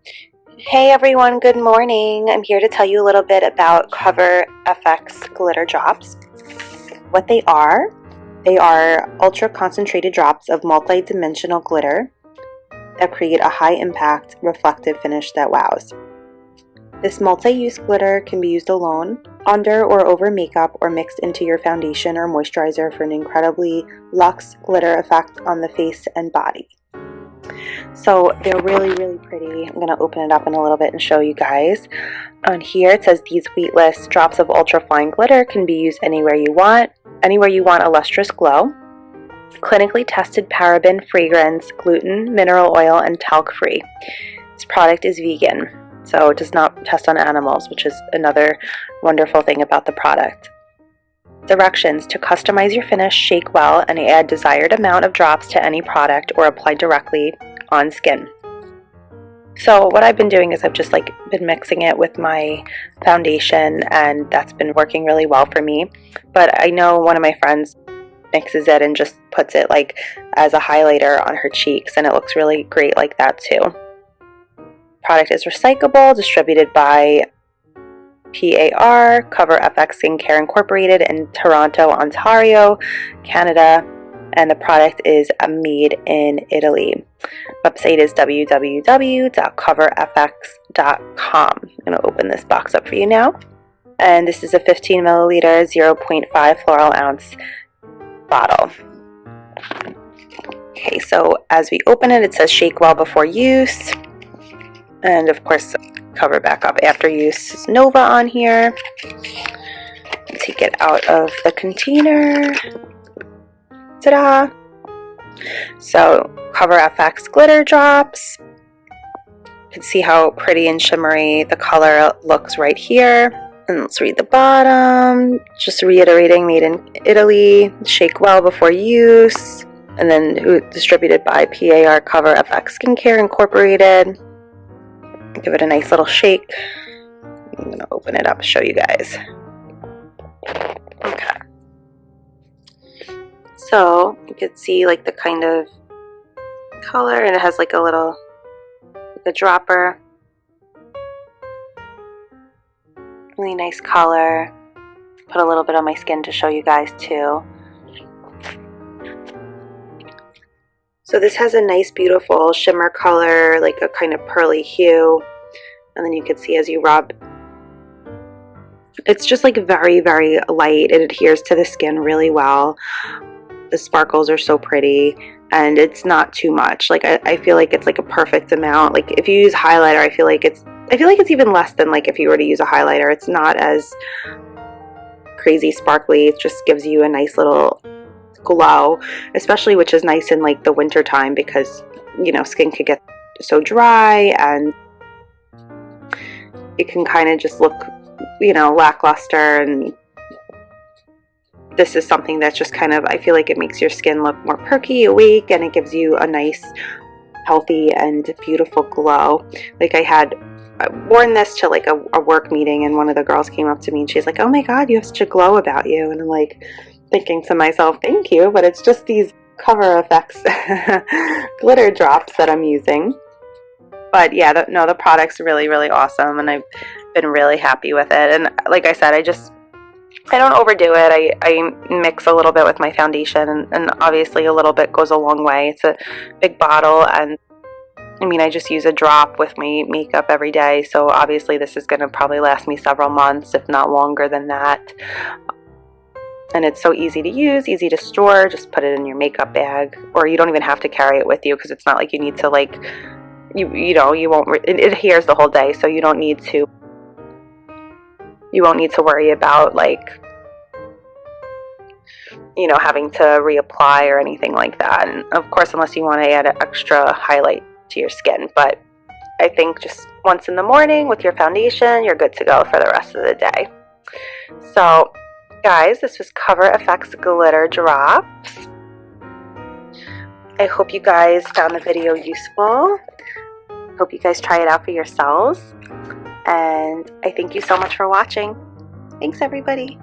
Hey everyone, good morning. I'm here to tell you a little bit about Cover FX glitter drops. What they are ultra concentrated drops of multi-dimensional glitter that create a high impact reflective finish that wows. This multi-use glitter can be used alone, under or over makeup, or mixed into your foundation or moisturizer for an incredibly luxe glitter effect on the face and body. So they're really pretty. I'm going to open it up in a little bit and show you guys. On here it says these weighless drops of ultra fine glitter can be used anywhere you want a lustrous glow. Clinically tested paraben, fragrance, gluten, mineral oil, and talc free. This product is vegan, so it does not test on animals, which is another wonderful thing about the product. Directions: to customize your finish, shake well and add desired amount of drops to any product or apply directly on skin. So what I've been doing is I've just been mixing it with my foundation, and that's been working really well for me. But I know one of my friends mixes it and just puts it as a highlighter on her cheeks, and it looks really great like that too. Product is recyclable, distributed by PAR, Cover FX Skincare Incorporated in Toronto, Ontario, Canada, and the product is made in Italy. Website is www.coverfx.com. I'm going to open this box up for you now. And this is a 15 milliliter, 0.5 floral ounce bottle. Okay, so as we open it, it says shake well before use. And of course, cover back up after use is Nova on here. Take it out of the container. Ta-da! So, Cover FX glitter drops. You can see how pretty and shimmery the color looks right here. And let's read the bottom. Just reiterating, made in Italy, shake well before use. And then distributed by PAR, Cover FX Skincare Incorporated. Give it a nice little shake. I'm going to open it up and show you guys. Okay. So you can see the kind of color, and it has a little dropper. Really nice color. Put a little bit on my skin to show you guys too. So this has a nice beautiful shimmer color, a kind of pearly hue, and then you can see as you rub, it's just very light. It adheres to the skin really well. The sparkles are so pretty, and it's not too much. I feel like it's a perfect amount. If you use highlighter, I feel like it's even less than if you were to use a highlighter. It's not as crazy sparkly. It just gives you a nice little glow, especially, which is nice in the winter time, because skin could get so dry and it can kind of just look lackluster. And this is something that's just I feel like it makes your skin look more perky, awake, and it gives you a nice healthy and beautiful glow. I worn this to a work meeting, and one of the girls came up to me and she's like, "Oh my god, you have such a glow about you." And I'm thinking to myself, thank you, but it's just these Cover FX glitter drops that I'm using. But yeah, the product's really awesome, and I've been really happy with it. And like I said, I don't overdo it. I mix a little bit with my foundation, and obviously a little bit goes a long way. It's a big bottle, and I just use a drop with my makeup every day, so obviously this is going to probably last me several months, if not longer than that. And it's so easy to use, easy to store. Just put it in your makeup bag, or you don't even have to carry it with you, because it's not you need to it adheres the whole day, so you won't need to worry about having to reapply or anything like that. And of course, unless you want to add an extra highlight to your skin. But I think just once in the morning with your foundation, you're good to go for the rest of the day. So guys, this was Cover FX glitter drops. I hope you guys found the video useful. Hope you guys try it out for yourselves. And I thank you so much for watching. Thanks, everybody.